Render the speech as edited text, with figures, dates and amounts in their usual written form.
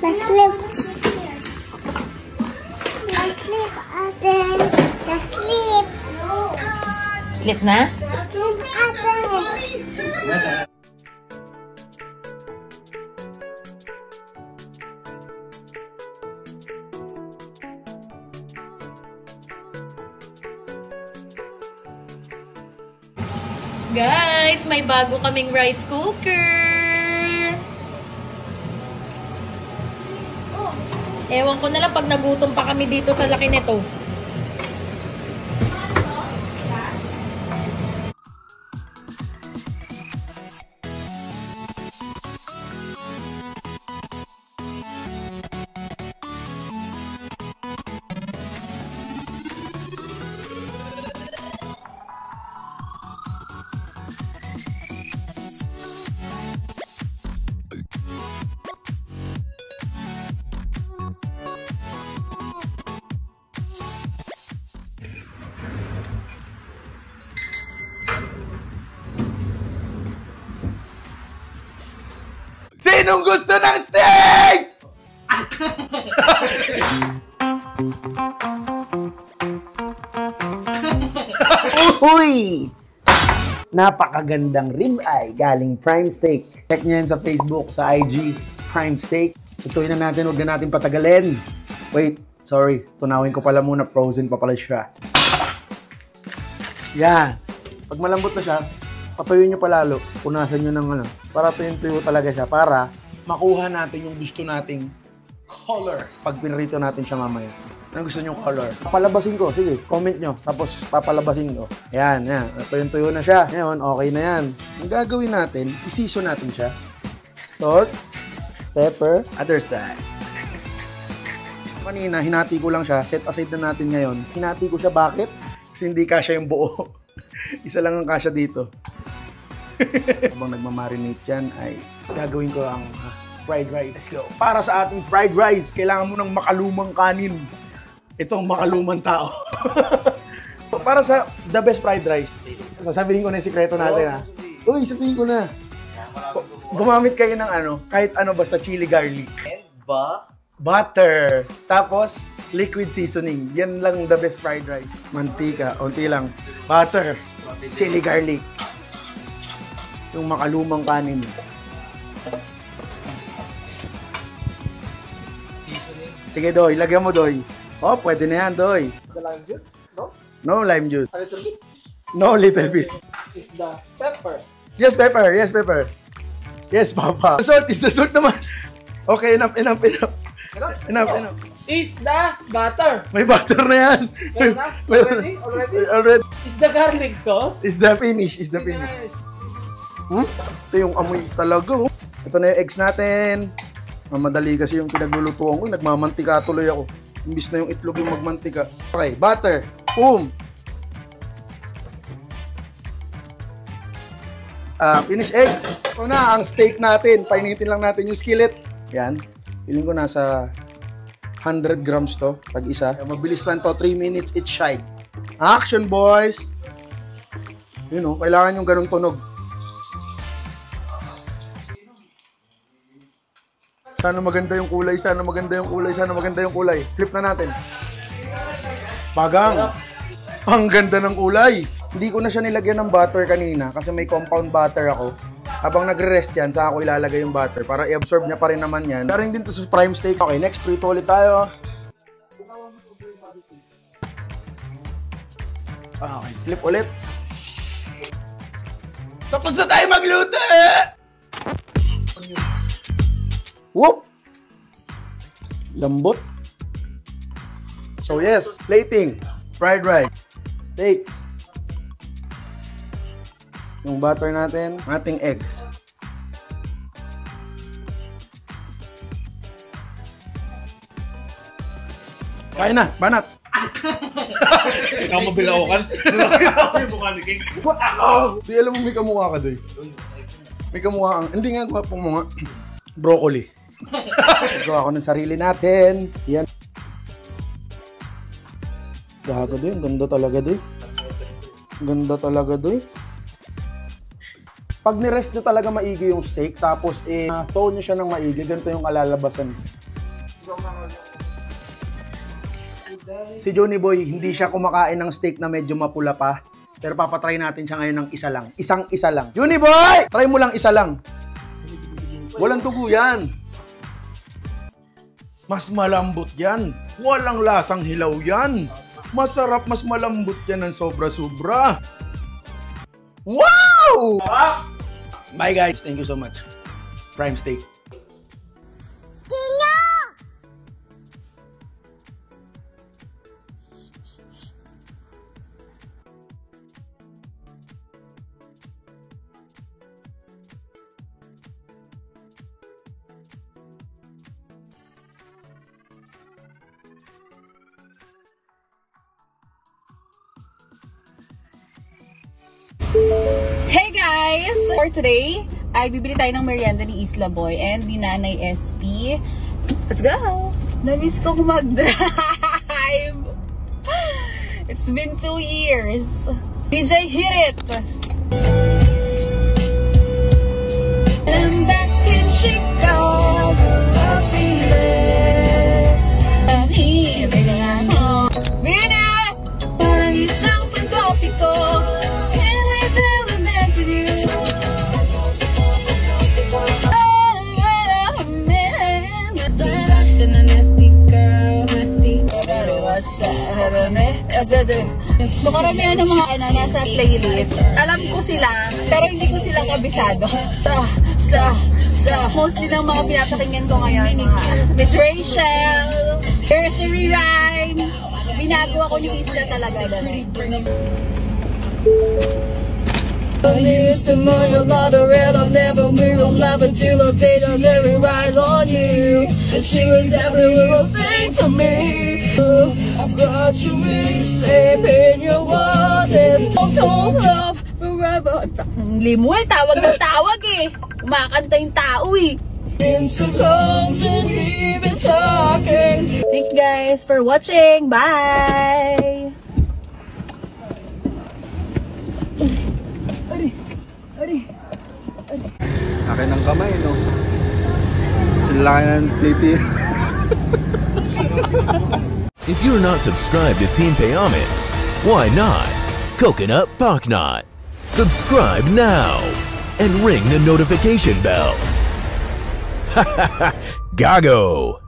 Na-slip. Na-slip, ate. Na-slip. Slip na? Na-slip, ate. Guys, may bago kaming rice cooker. Ewan ko na lang pag nagutom pa kami dito sa laki nito. Sinong gusto ng steak? Uy! Napakagandang ribeye galing Prime Steak. Check nyo yan sa Facebook, sa IG, Prime Steak. Tutuin na natin, huwag na natin patagalin. Wait, sorry. Tunawin ko pala muna, frozen pa pala siya. Yan. Pag malambot na siya, patuyuin nyo palalo. Punasan nyo ng ano. Para tuyo talaga siya. Para makuha natin yung gusto nating color. Pag pinrito natin siya mamaya. Ano gusto nyo color? Papalabasin ko. Sige, comment nyo. Tapos papalabasin ko. Yan, yan. Tuyo na siya. Ngayon, okay na yan. Ang gagawin natin, i-season natin siya. Salt, pepper, other side. Kanina, hinati ko lang siya. Set aside na natin ngayon. Hinati ko siya. Bakit? Kasi hindi kasya yung buo. Isa lang ang kasya dito. Habang nagmamarinate yan, ay gagawin ko ang fried rice. Let's go. Para sa ating fried rice, kailangan mo ng makalumang kanin. Itong makalumang tao. Para sa the best fried rice, sasabihin ko na yung sikreto natin, ha. Uy, sabihin ko na. Gumamit kayo ng ano, kahit ano, basta chili garlic. And butter. Tapos, liquid seasoning. Yan lang the best fried rice. Mantika, unti lang. Butter. Chili garlic. Yung makalumang kanin. seasoning. Sige, Doy. Lagyan mo, Doy. Oh, pwede na yan, Doy. The lime juice? No? No lime juice. A little bit? No little bit. Is the pepper. Yes, pepper. Yes, pepper. Yes, Papa. The salt is the salt naman. Okay, enough. Enough? Is the butter. May butter na yan. Meron na? Already? Already. Is the garlic sauce. Is the finish. Is the finish. Ito yung amoy talaga. Ito na yung eggs natin. Mamadali kasi yung pinaglulutuan ko. Nagmamantika tuloy ako. Imbis na yung itlog yung magmantika. Okay, butter. Boom! Finish eggs. Ito na ang steak natin. Painitin lang natin yung skillet. Yan. Feeling ko nasa 100 grams to. Pag isa. Mabilis lang to. 3 minutes each side. Action, boys! Yun o. Kailangan yung ganong tunog. Sana maganda yung kulay, sana maganda yung kulay, sana maganda yung kulay. Flip na natin. Bagang. Ang ganda ng kulay. Hindi ko na siya nilagyan ng butter kanina kasi may compound butter ako. Habang nagre-rest yan, saka ako ilalagay yung butter para i-absorb niya pa rin naman yan. Daring din to sa prime steak. Okay, next prito ulit tayo. Okay, flip ulit. Tapos na tayo magluto! Whoop! Lambot. So yes, plating, fried rice, steaks, yung butter natin, ating eggs. Kain na, banat! Ikaw mabilawakan. Yung mukha ni King. Di alam mo may kamukha ka doy. May kamukha ang, hindi nga gwapong mga broccoli. Gawa ko ng sarili natin. Yan. Gago doy, ang ganda talaga doy. Ganda talaga doy. Pag nirest nyo talaga maigi yung steak, tapos tone nyo siya ng maigi, ganito yung kalalabasan. Si Johnny Boy, hindi siya kumakain ng steak na medyo mapula pa. Pero papatry natin siya ngayon ng isa lang. Isang-isa lang. Johnny Boy! Try mo lang isa lang. Walang tugo yan. Mas malambot yan. Walang lasang hilaw yan. Masarap, mas malambot yan ng sobra-sobra. Wow! Bye guys. Thank you so much. Prime Steak. Hey guys! For today, ay bibili tayo ng merienda ni Isla Boy and ni Nanay SP. Let's go! Namiss ko mag-drive! It's been 2 years. DJ, hit it! I'm back in Chicago, I feel it. I'm here, baby, I'm home. Bina! Paris ng pagkopiko. Karamihan ng mga nasa playlist. Alam ko sila, pero hindi ko sila kabisado. Mostly ng mga pinapakinggan ko ngayon, Miss Rachel, Nursery Rhymes. Binagawa ko ni Isla talaga doon. This tomorrow, not a red, I'll never move on love until the day that every rise on you. And she was every little thing to me. I've got you mixtape in your wallet. Don't love forever. Limuel, tawag ng tawag eh. Umakanta yung tao eh. Thank you guys for watching. Bye! Akin ang kamay, no? Sila ng titi. If you're not subscribed to Team Payaman, why not? Coconut Paknot. Subscribe now and ring the notification bell. Gago!